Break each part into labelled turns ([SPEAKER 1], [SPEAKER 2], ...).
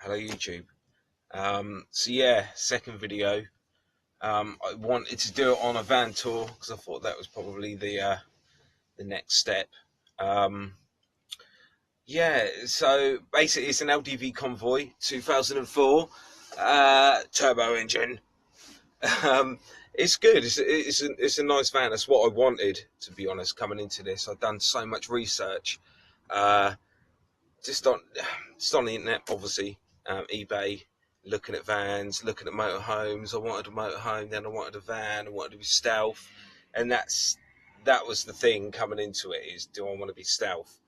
[SPEAKER 1] Hello YouTube. So yeah, second video. I wanted to do it on a van tour because I thought that was probably the next step. Yeah, so basically it's an LDV Convoy 2004 turbo engine. It's good. It's a nice van. That's what I wanted, to be honest. Coming into this, I've done so much research, just on the internet, obviously, eBay, looking at vans, looking at motorhomes. I wanted a motorhome, then I wanted a van. I wanted to be stealth, and that was the thing coming into it. Is, do I want to be stealth?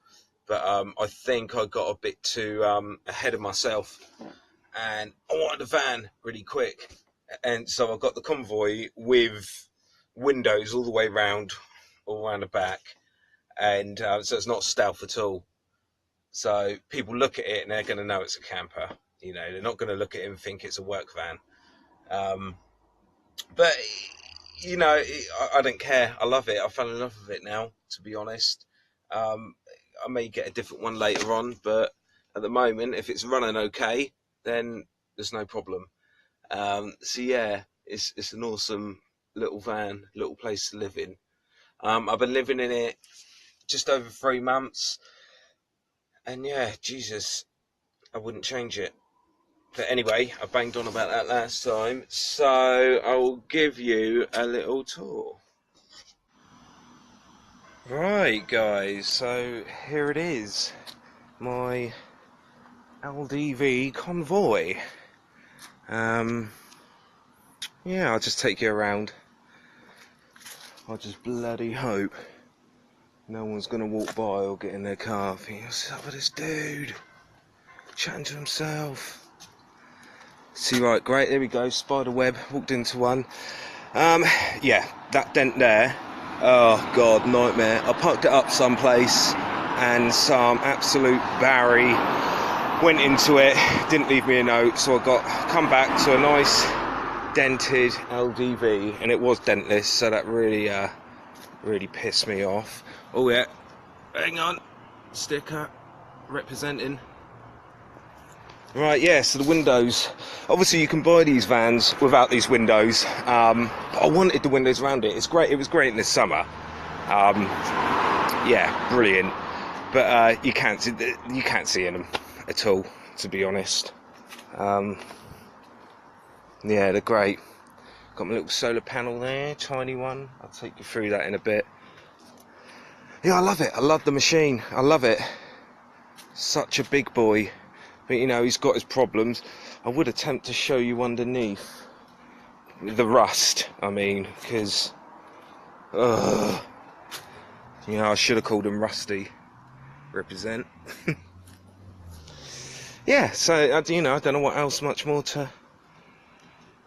[SPEAKER 1] But I think I got a bit too ahead of myself, and I wanted a van really quick. And so I got the Convoy with windows all the way around, all around the back, and so it's not stealth at all. So people look at it and they're going to know it's a camper. You know, they're not going to look at it and think it's a work van. But you know, I don't care. I love it. I fell in love with it now, to be honest. I may get a different one later on, but at the moment, if it's running okay, then there's no problem. So yeah, it's an awesome little van, little place to live in. I've been living in it just over 3 months, and yeah, Jesus, I wouldn't change it. But anyway, I banged on about that last time, so I'll give you a little tour. Right, guys, so here it is, my LDV Convoy. Yeah, I'll just take you around. I just bloody hope no one's gonna walk by or get in their car thinking, what's up with this dude? Chatting to himself. See, right, great, there we go, spider web, walked into one. Yeah, that dent there, oh god, nightmare. I parked it up someplace and some absolute Barry went into it, didn't leave me a note, so I come back to a nice dented LDV, and it was dentless, so that really really pissed me off. Oh yeah, hang on, sticker representing. Right, yeah, so the windows, obviously you can buy these vans without these windows, but I wanted the windows around it. It's great, it was great in the summer. Yeah, brilliant, but you can't see in them at all, to be honest. Yeah, they're great. Got my little solar panel there, tiny one. I'll take you through that in a bit. Yeah, I love it. I love the machine. I love it. Such a big boy. But you know, he's got his problems. I would attempt to show you underneath the rust, I mean, because you know, I should have called him Rusty. Represent. Yeah, so you know, I don't know what else much more to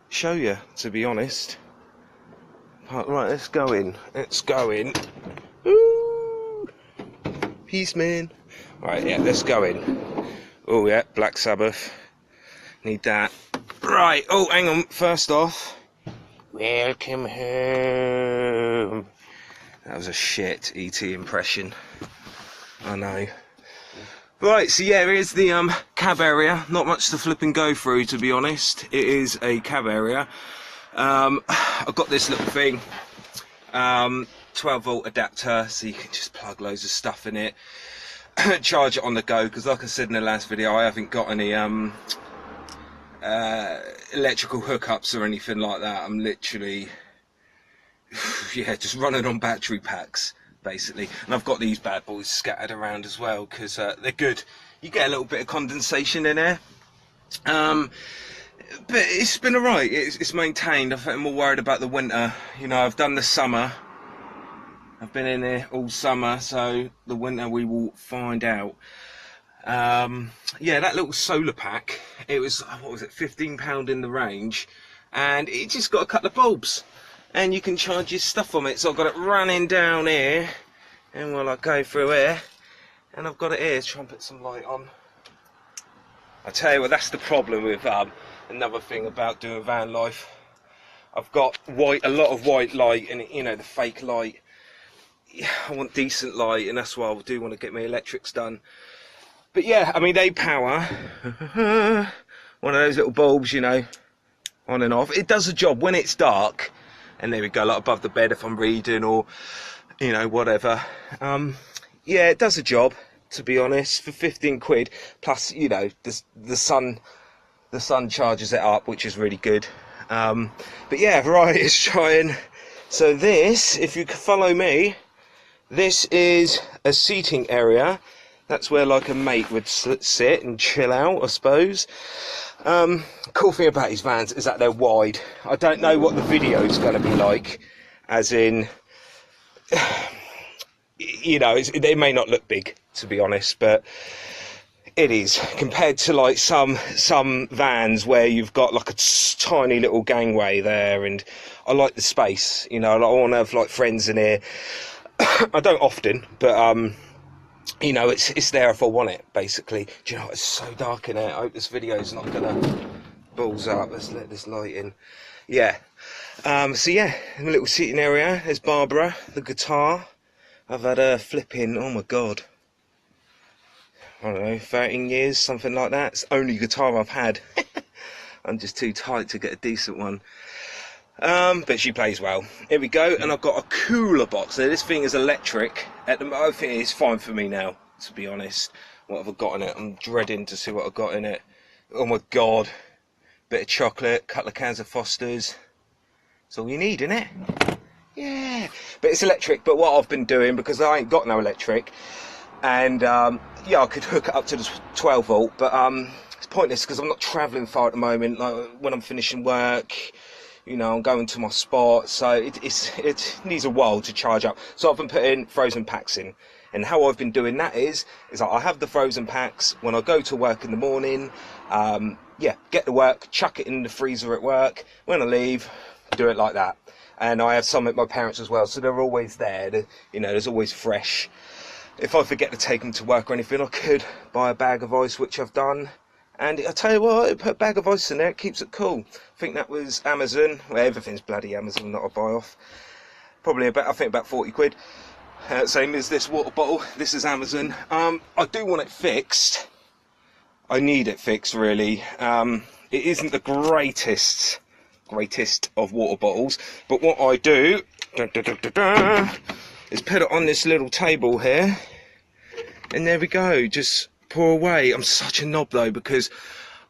[SPEAKER 1] show you, to be honest. Right, let's go in. Ooh, peace, man. Right, yeah, let's go in. Oh yeah, Black Sabbath, need that. Right, oh hang on, first off, welcome home. That was a shit E.T. impression, I know. Right, so yeah, here's the cab area. Not much to flip and go through, to be honest. It is a cab area. I've got this little thing, 12-volt adapter, so you can just plug loads of stuff in it. Charge it on the go, because like I said in the last video, I haven't got any electrical hookups or anything like that. I'm literally, yeah, just running on battery packs, basically. And I've got these bad boys scattered around as well, because they're good. You get a little bit of condensation in there. But it's been alright, it's maintained. I'm more worried about the winter. You know, I've done the summer. I've been in here all summer, so the winter we will find out. Yeah, that little solar pack, it was, what was it, £15 in the range, and it just got a couple of bulbs, and you can charge your stuff on it. So I've got it running down here, and while I go through here, and I've got it here, try and put some light on. I tell you what, that's the problem with another thing about doing van life. I've got a lot of white light, and you know, the fake light. Yeah, I want decent light, and that's why I do want to get my electrics done. But yeah, I mean, they power one of those little bulbs, you know, on and off. It does the job when it's dark. And there we go, like above the bed if I'm reading or, you know, whatever. Yeah, it does the job, to be honest, for 15 quid. Plus, you know, the sun charges it up, which is really good. But yeah, variety is trying. So this, if you follow me, this is a seating area. That's where like a mate would sit and chill out, I suppose. Cool thing about these vans is that they're wide. I don't know what the video is going to be like, as in, you know, they may not look big, to be honest, but it is, compared to like some vans where you've got like a tiny little gangway there, and I like the space, you know. I want to have like friends in here. I don't often, but you know, it's there if I want it, basically. Do you know, it's so dark in here. I hope this video's not gonna balls up. Let's let this light in. Yeah. So yeah, in the little seating area, there's Barbara, the guitar. I've had her flipping, oh my god, I don't know, 13 years, something like that. It's the only guitar I've had. I'm just too tight to get a decent one. But she plays well. Here we go, and I've got a cooler box. Now this thing is electric. I think it's fine for me now, to be honest. What have I got in it? I'm dreading to see what I've got in it. Oh my god. Bit of chocolate, couple of cans of Foster's. That's all you need, innit? Yeah. But it's electric. But what I've been doing, because I ain't got no electric, and yeah, I could hook it up to the 12 volt, but it's pointless because I'm not travelling far at the moment. Like when I'm finishing work, you know, I'm going to my spot, so it needs a while to charge up. So I've been putting frozen packs in, and how I've been doing that is like I have the frozen packs when I go to work in the morning. Yeah, get to work, chuck it in the freezer at work. When I leave, do it like that. And I have some at my parents' as well, so they're always there. You know, there's always fresh. If I forget to take them to work or anything, I could buy a bag of ice, which I've done. And I tell you what, put a bag of ice in there, it keeps it cool. I think that was Amazon. Well, everything's bloody Amazon that I buy off. Probably about, I think about 40 quid. Same as this water bottle. This is Amazon. I do want it fixed. I need it fixed, really. It isn't the greatest of water bottles, but what I do is put it on this little table here, and there we go, just pour away. I'm such a knob though, because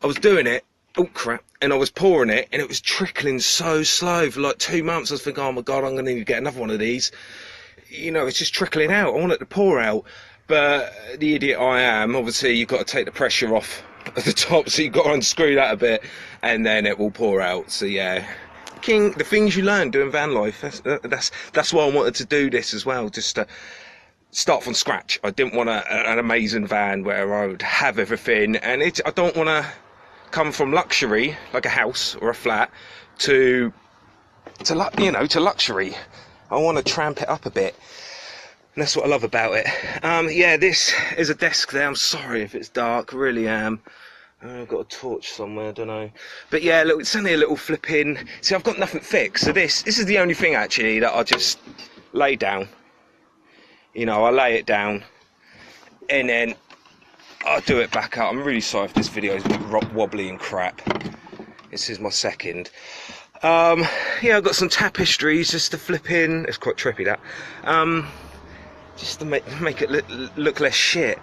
[SPEAKER 1] I was doing it, oh crap, and I was pouring it and it was trickling so slow for like 2 months. I was thinking, oh my god, I'm gonna need to get another one of these. You know, it's just trickling out. I want it to pour out, but the idiot I am, obviously you've got to take the pressure off at the top, so you've got to unscrew that a bit and then it will pour out. So yeah, the things you learn doing van life, that's why I wanted to do this as well, just to start from scratch. I didn't want an amazing van where I would have everything, and I don't want to come from luxury like a house or a flat to luxury. I want to tramp it up a bit, and that's what I love about it. Yeah, this is a desk there. I'm sorry if it's dark, I really am. I've got a torch somewhere, I don't know. But yeah, look, it's only a little flipping. See, I've got nothing fixed, so this is the only thing actually that I just lay down. You know, I lay it down, and then I'll do it back up. I'm really sorry if this video is a bit wobbly and crap. This is my second. Yeah, I've got some tapestries just to flip in. It's quite trippy, that. Just to make it look less shit.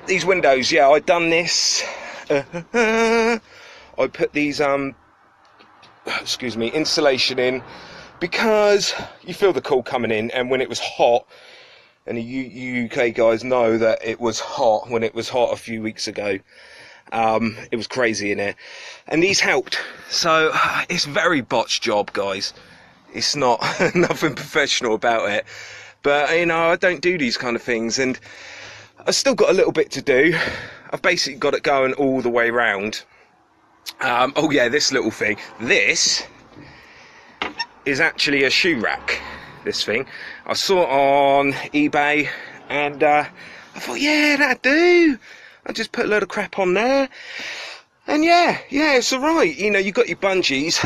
[SPEAKER 1] These windows, yeah, I've done this. I put these excuse me, insulation in because you feel the cool coming in, and when it was hot, and the UK guys know that it was hot when it was hot a few weeks ago. It was crazy in here, and these helped. So it's a very botched job, guys. It's not nothing professional about it, but you know, I don't do these kind of things, and I've still got a little bit to do. I've basically got it going all the way round. Oh yeah, this little thing. This is actually a shoe rack. This thing I saw it on eBay, and I thought, yeah, that'd do. I just put a load of crap on there, and yeah, it's alright. You know, you got your bungees.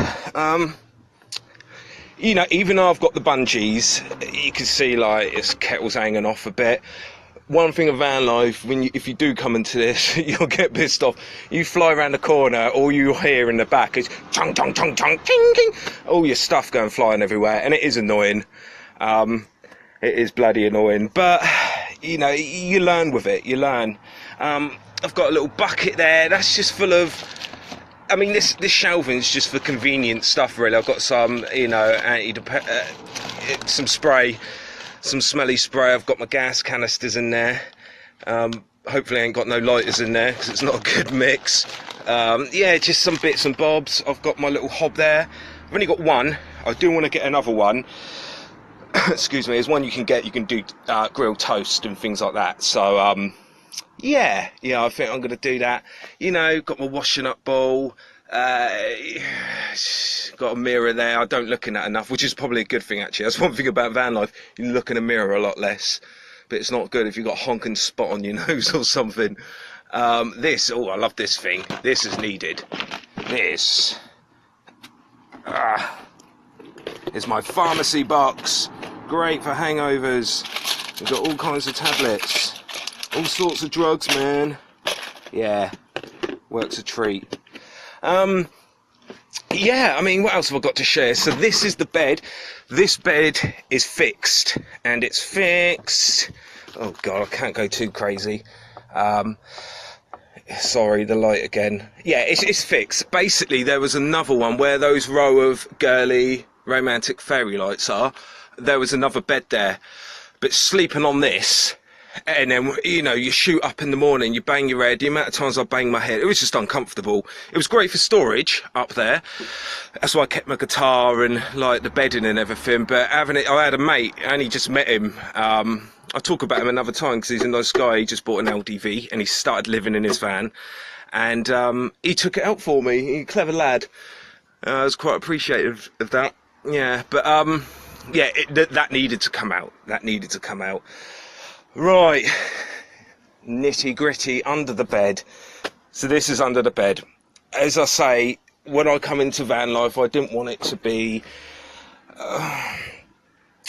[SPEAKER 1] You know, even though I've got the bungees, you can see like its kettle's hanging off a bit. one thing of van life, if you do come into this, you'll get pissed off. You fly around the corner, all you hear in the back is chung chung chung chung ching ching, all your stuff going flying everywhere, and it is annoying. It is bloody annoying, but you know, you learn with it. You learn. I've got a little bucket there. That's just full of. I mean, this shelving's just for convenient stuff, really. I've got some, you know, some spray. Some smelly spray. I've got my gas canisters in there. Hopefully I ain't got no lighters in there because it's not a good mix. Yeah, just some bits and bobs. I've got my little hob there. I've only got one. I do want to get another one. Excuse me. There's one you can get. You can do grilled toast and things like that. So yeah, I think I'm going to do that. You know, got my washing up bowl. Got a mirror there. I don't look in that enough, which is probably a good thing, actually. That's one thing about van life. You look in a mirror a lot less, but it's not good if you've got a honking spot on your nose or something. I love this thing. This is needed. This is my pharmacy box. Great for hangovers. We've got all kinds of tablets, all sorts of drugs, man. Yeah, works a treat. Yeah, I mean, what else have I got to share? So this is the bed. This bed is fixed, and it's fixed. Oh God, I can't go too crazy. Sorry, the light again. Yeah, it's fixed. Basically, there was another one where those row of girly romantic fairy lights are. There was another bed there, but sleeping on this. And then, you know, you shoot up in the morning, you bang your head. The amount of times I banged my head, it was just uncomfortable. It was great for storage up there. That's why I kept my guitar and like the bedding and everything. But I had a mate, I only just met him. I'll talk about him another time because he's a nice guy. He just bought an LDV and he started living in his van. And he took it out for me. He's a clever lad. I was quite appreciative of that. Yeah, but yeah, that needed to come out. That needed to come out. Right, nitty gritty under the bed. So this is under the bed. As I say, when I come into van life, I didn't want it to be.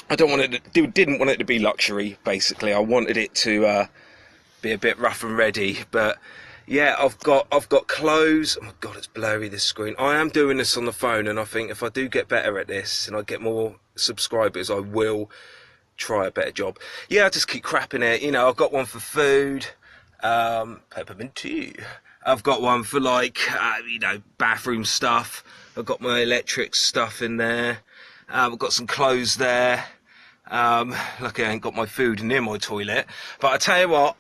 [SPEAKER 1] Didn't want it to be luxury. Basically, I wanted it to be a bit rough and ready. But yeah, I've got clothes. Oh my God, it's blurry, this screen. I am doing this on the phone, and I think if I do get better at this and I get more subscribers, I will try a better job. Yeah, I just keep crapping it. You know, I've got one for food, peppermint tea. I've got one for like, you know, bathroom stuff. I've got my electric stuff in there. I've got some clothes there. Lucky I ain't got my food near my toilet. But I tell you what,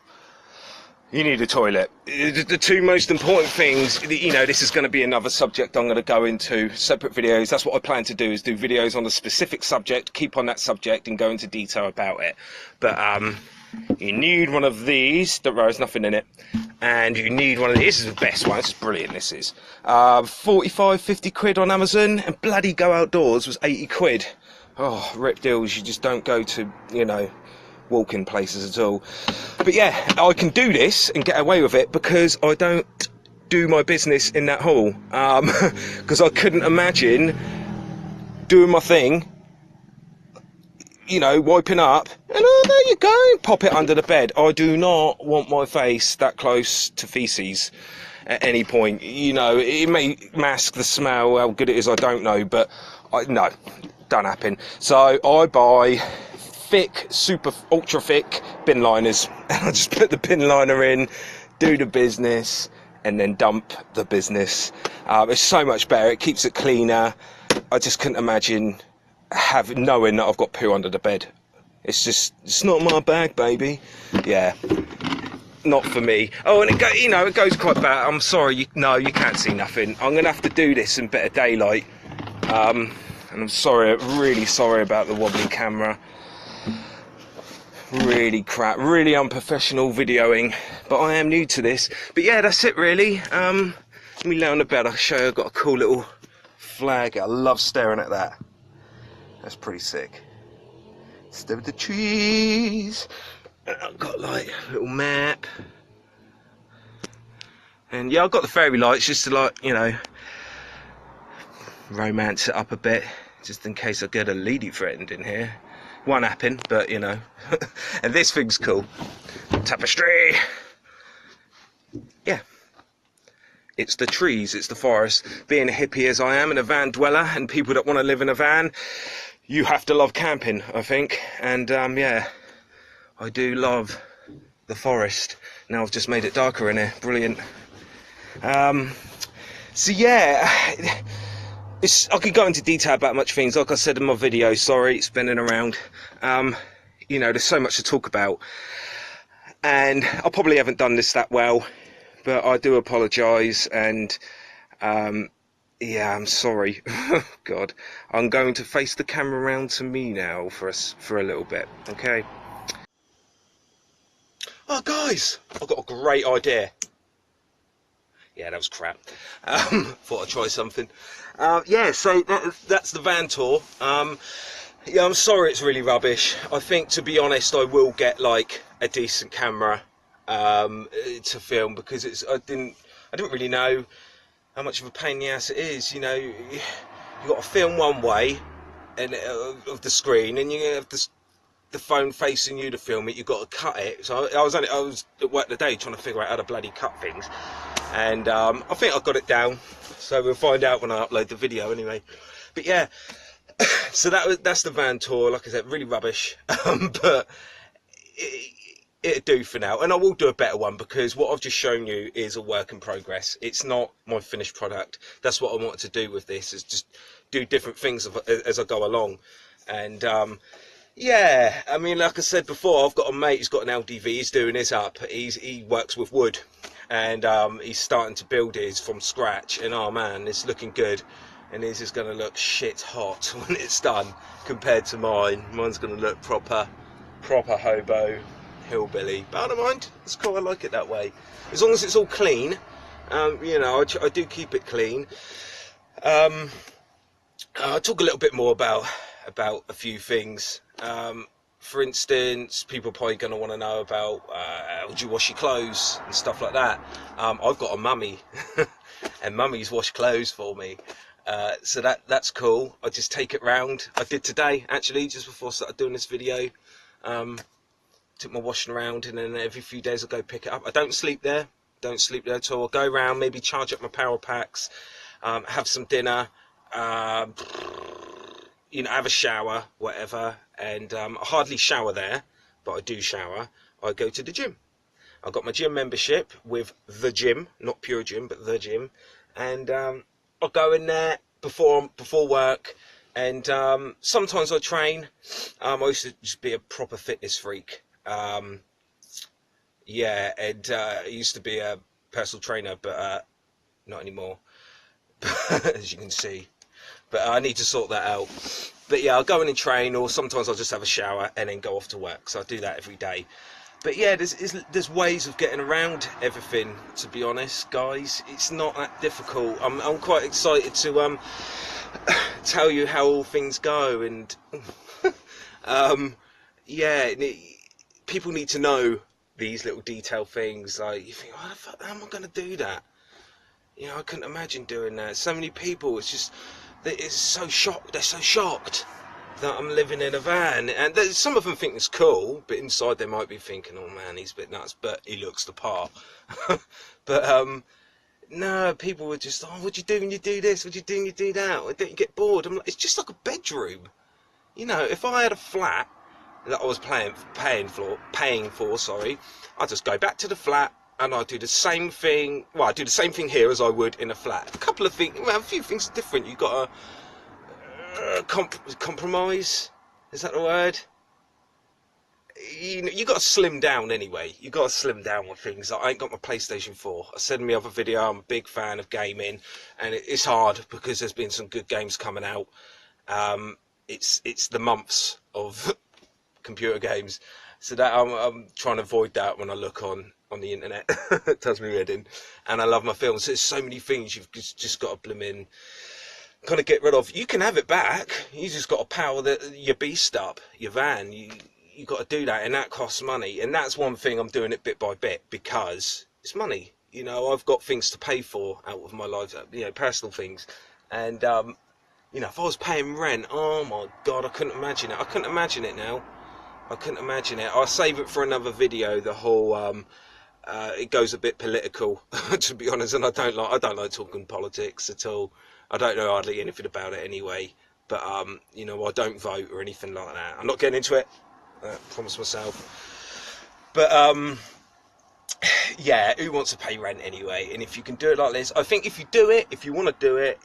[SPEAKER 1] you need a toilet. The two most important things, you know, this is going to be another subject I'm going to go into, separate videos. That's what I plan to do, is do videos on a specific subject, keep on that subject and go into detail about it. But you need one of these, there's nothing in it. And you need one of these. This is the best one, this is brilliant, this is. 45, 50 quid on Amazon, and bloody Go Outdoors was 80 quid. Oh, rip deals, you just don't go to, you know, walking places at all. But yeah, I can do this and get away with it because I don't do my business in that hall. Because I couldn't imagine doing my thing, you know, wiping up, and oh, there you go, pop it under the bed. I do not want my face that close to feces at any point. You know, it may mask the smell, how good it is, I don't know, but no, don't happen. So I buy thick, super ultra thick bin liners, and I just put the bin liner in, do the business, and then dump the business. It's so much better, it keeps it cleaner. I just couldn't imagine knowing that I've got poo under the bed. It's not my bag, baby. Yeah, not for me. Oh, and it goes quite bad. I'm sorry, you can't see nothing. I'm gonna have to do this in better daylight. And I'm sorry, really sorry about the wobbly camera. Really crap, really unprofessional videoing, but I am new to this. But yeah, that's it really. Let me lay on the bed, I'll show you. I've got a cool little flag. I love staring at that. That's pretty sick. Stare at the trees. I've got like a little map. And yeah, I've got the fairy lights just to, like, you know, romance it up a bit, just in case I get a lady threatened in here. Won't happen, but you know. And this thing's cool. tapestry. Yeah. It's the trees, it's the forest. Being a hippie as I am and a van dweller, and people that want to live in a van, you have to love camping, I think. And yeah, I do love the forest. Now I've just made it darker in here. Brilliant. So yeah, I could go into detail about much things. Like I said in my video, sorry, spinning around. You know, there's so much to talk about. And I probably haven't done this that well, but I do apologise, and yeah, I'm sorry. God, I'm going to face the camera around to me now for a little bit, okay? Oh, guys, I've got a great idea. Yeah, that was crap. Thought I'd try something. Yeah, so that's the van tour. Yeah, I'm sorry it's really rubbish. I think, to be honest, I will get like a decent camera to film, because I didn't really know how much of a pain in the ass it is. You know, you got to film one way and of the screen, and you have the phone facing you to film it. You've got to cut it. So I was at work today trying to figure out how to bloody cut things, and I think I got it down. So we'll find out when I upload the video anyway. But yeah. So that's the van tour. Like I said, really rubbish, but it'll do for now. And I will do a better one, because what I've just shown you is a work in progress. It's not my finished product. That's what I wanted to do with this, is just do different things as I go along. And yeah, I mean, like I said before, I've got a mate who's got an LDV. He's doing his up. He works with wood, and he's starting to build his from scratch. And oh man, it's looking good. And his is going to look shit hot when it's done, compared to mine. Mine's going to look proper hobo, hillbilly. But I don't mind. It's cool. I like it that way. As long as it's all clean. You know, I do keep it clean. I'll talk a little bit more about a few things. For instance, people are probably going to want to know about how do you wash your clothes and stuff like that. I've got a mummy, and mummies wash clothes for me. So that's cool. I just take it round. I did today, actually, just before I started doing this video. Took my washing around, and then every few days I go pick it up. I don't sleep there at all. I go around, maybe charge up my power packs, have some dinner, you know, have a shower, whatever. And I hardly shower there, but I do shower. I go to the gym. I've got my gym membership with the gym, not Pure Gym, but the gym. And I'll go in there before work, and sometimes I train. I used to just be a proper fitness freak. Yeah, and I used to be a personal trainer, but not anymore, as you can see. But I need to sort that out. But yeah, I'll go in and train, or sometimes I'll just have a shower and then go off to work. So I do that every day. But yeah, there's ways of getting around everything, to be honest, guys. It's not that difficult. I'm quite excited to tell you how all things go, and yeah, people need to know these little detail things. Like, you think, how the fuck am I going to do that? You know, I couldn't imagine doing that. So many people, it's just, it's so shocked. They're so shocked that I'm living in a van, and some of them think it's cool, but inside they might be thinking, oh man, he's a bit nuts, but he looks the part. But no, people were just, oh, what do you do when you do this, what do you do when you do that, why don't you get bored? I'm like, it's just like a bedroom. You know, if I had a flat that I was paying for, sorry, I'd just go back to the flat and I'd do the same thing. Well, I'd do the same thing here as I would in a flat. A couple of things, well, a few things are different. You've got to compromise, is that the word? You got to slim down anyway. You got to slim down with things. I ain't got my PlayStation 4. I said in my other video, I'm a big fan of gaming, and it's hard because there's been some good games coming out. It's the months of computer games, so that I'm trying to avoid that when I look on the internet. It does me head in. And I love my films. There's so many things you've just got to blimmin' kind of get rid of. You can have it back. You just got to power your beast up, your van. You got to do that, and that costs money. And that's one thing I'm doing it bit by bit, because it's money. You know, I've got things to pay for out of my life, you know, personal things. And you know, if I was paying rent, oh my God, I couldn't imagine it. I couldn't imagine it now. I couldn't imagine it. I'll save it for another video. The whole it goes a bit political, to be honest, and I don't like talking politics at all. I don't know hardly anything about it anyway. But you know, I don't vote or anything like that. I'm not getting into it. I promise myself. But yeah, who wants to pay rent anyway? And if you can do it like this, I think if you do it, if you want to do it,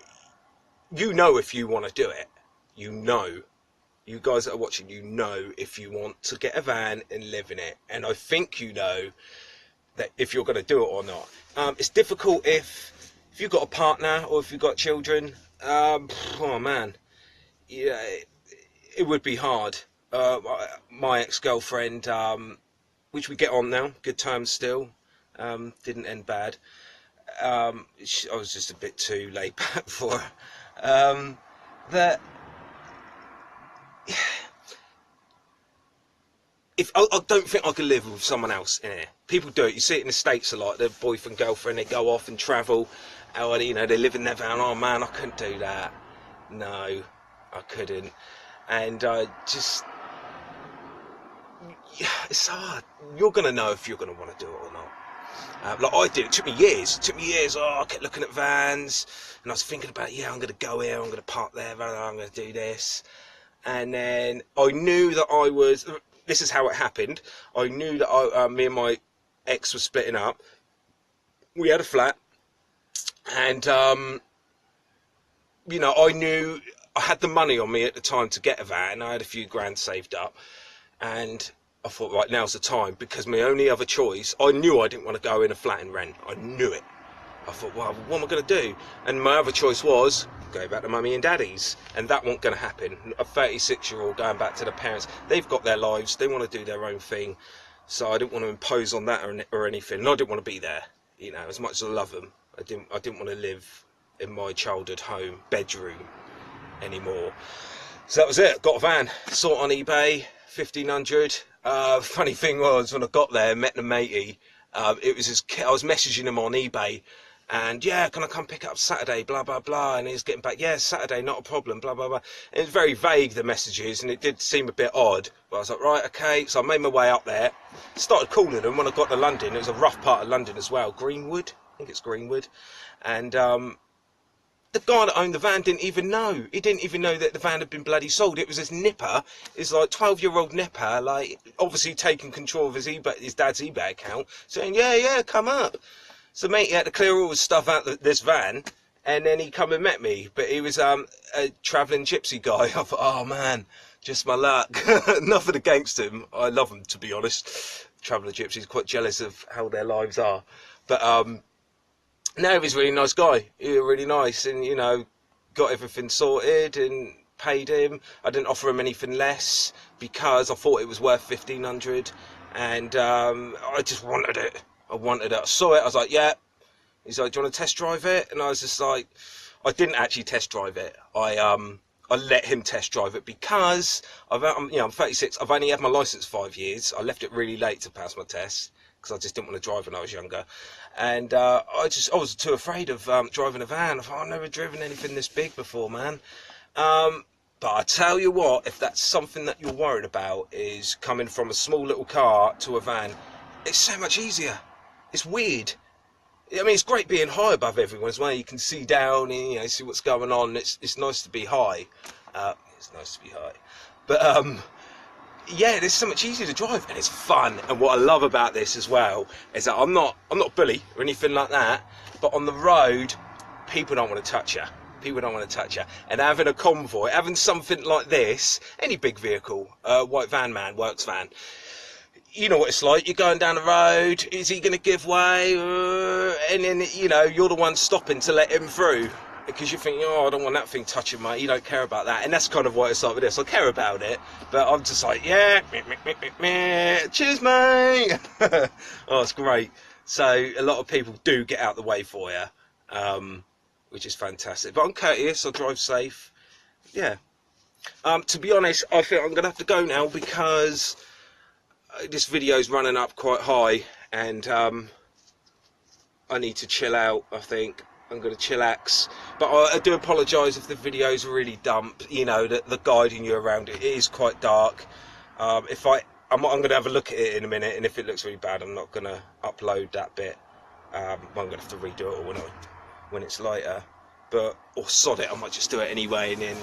[SPEAKER 1] you know if you want to do it. You know. You guys that are watching, you know if you want to get a van and live in it. And I think you know that if you're going to do it or not. It's difficult if you've got a partner or if you've got children. Oh man, yeah, it would be hard. My ex-girlfriend, which we get on now, good terms still, didn't end bad. I was just a bit too laid back for her. That if I don't think I could live with someone else in here. People do it. You see it in the States a lot. Their boyfriend, girlfriend, they go off and travel. Or, you know, they live in their van. Oh man, I couldn't do that. No, I couldn't. And just, yeah, it's hard. You're gonna know if you're gonna want to do it or not. Like I did. It took me years. Oh, I kept looking at vans, and I was thinking about, yeah, I'm gonna go here. I'm gonna park there. I'm gonna do this. And then I knew that I was. This is how it happened. I knew that me and my ex were splitting up. We had a flat, and you know, I knew I had the money on me at the time to get a van. I had a few grand saved up, and I thought, right, now's the time, because my only other choice, I knew I didn't want to go in a flat and rent. I knew it. I thought, well, what am I going to do? And my other choice was go back to mummy and daddy's, and that wasn't going to happen. A 36-year-old going back to the parents, they've got their lives, they want to do their own thing, so I didn't want to impose on that or anything. And I didn't want to be there, you know, as much as I love them. I didn't want to live in my childhood home bedroom anymore. So that was it. Got a van, saw it on eBay, 1,500. Funny thing was, when I got there, met the matey. It was I was messaging him on eBay, and yeah, can I come pick it up Saturday, blah blah blah, and he's getting back, yeah, Saturday, not a problem, blah blah blah. And it was very vague, the messages, and it did seem a bit odd, but I was like, right, okay. So I made my way up there, started calling them. When I got to London, it was a rough part of London as well, Greenwood, I think it's Greenwood. And the guy that owned the van didn't even know. He didn't even know that the van had been bloody sold. It was his nipper, his like 12-year-old nipper, like obviously taking control of his dad's eBay account, saying, yeah, come up. So mate, he had to clear all his stuff out of this van, and then he come and met me. But he was a travelling gypsy guy. I thought, oh man, just my luck. Nothing against him. I love him, to be honest. Traveller gypsies, quite jealous of how their lives are. But no, he was a really nice guy. He was really nice, and you know, got everything sorted and paid him. I didn't offer him anything less because I thought it was worth 1,500, and I just wanted it. I wanted it. I saw it. I was like, yeah. He's like, do you want to test drive it? And I was just like, I didn't actually test drive it. I let him test drive it because I'm 36. I've only had my license 5 years. I left it really late to pass my test, because I just didn't want to drive when I was younger, and I was too afraid of driving a van. I thought, I've never driven anything this big before, man. But I tell you what, if that's something that you're worried about, is coming from a small little car to a van, it's so much easier. It's weird. I mean, it's great being high above everyone as well. You can see down and, you know, see what's going on. It's nice to be high. It's nice to be high, but yeah, it's so much easier to drive, and it's fun. And what I love about this as well is that I'm not a bully or anything like that, but on the road, people don't want to touch you. People don't want to touch you. And having a convoy, having something like this, any big vehicle, white van man, works van, you know what it's like. You're going down the road, is he going to give way? And then, you know, you're the one stopping to let him through, because you think, oh, I don't want that thing touching me. You don't care about that. And that's kind of what it's like with this. I care about it, but I'm just like, yeah, cheers, mate. Oh, it's great. So a lot of people do get out the way for you, which is fantastic. But I'm courteous. I drive safe. Yeah. To be honest, I think I'm going to have to go now, because this video's running up quite high, and I need to chill out, I think. I'm going to chillax, but I do apologise if the videos are really dumb. You know, the guiding you around it is quite dark. If I I'm going to have a look at it in a minute, and if it looks really bad, I'm not going to upload that bit. I'm going to have to redo it all when it's later. But, or sod it, I might just do it anyway, and then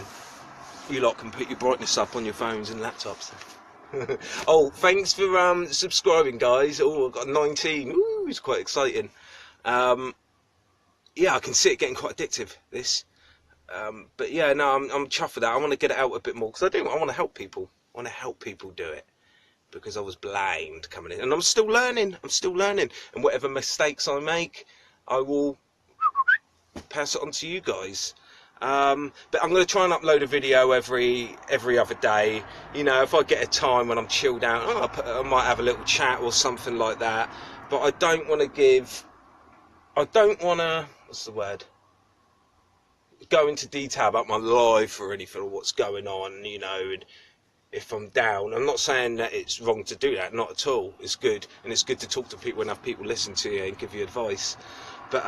[SPEAKER 1] you lot can put your brightness up on your phones and laptops. Oh, thanks for subscribing, guys. Oh, I've got 19. Ooh, it's quite exciting. Yeah, I can see it getting quite addictive, this. But yeah, no, I'm chuffed with that. I want to get it out a bit more, because I want to help people. I want to help people do it, because I was blind coming in, and I'm still learning. And whatever mistakes I make, I will pass it on to you guys. But I'm going to try and upload a video every other day. You know, if I get a time when I'm chilled out, I might have a little chat or something like that. But I don't want to, what's the word? Go into detail about my life or anything, or what's going on, you know, and if I'm down. I'm not saying that it's wrong to do that, not at all. It's good, and it's good to talk to people and have people listen to you and give you advice. But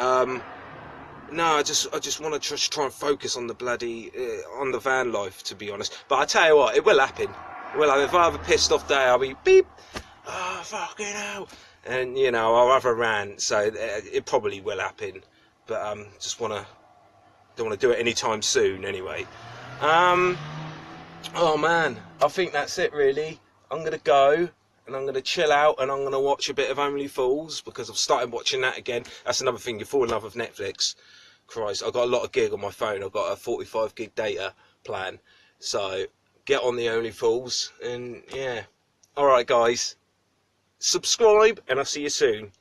[SPEAKER 1] no, I just want to just try and focus on the bloody on the van life, to be honest. But I tell you what, it will happen. If I have a pissed off day, I'll be beep. Oh, fucking hell. And, you know, I'll have a rant. So it probably will happen. But don't want to do it anytime soon anyway. Oh, man. I think that's it, really. I'm going to go, and I'm going to chill out, and I'm going to watch a bit of Only Fools, because I've started watching that again. That's another thing. You fall in love with Netflix. Christ, I've got a lot of gig on my phone. I've got a 45 gig data plan. So get on the Only Fools, and yeah. Alright, guys. Subscribe, and I'll see you soon.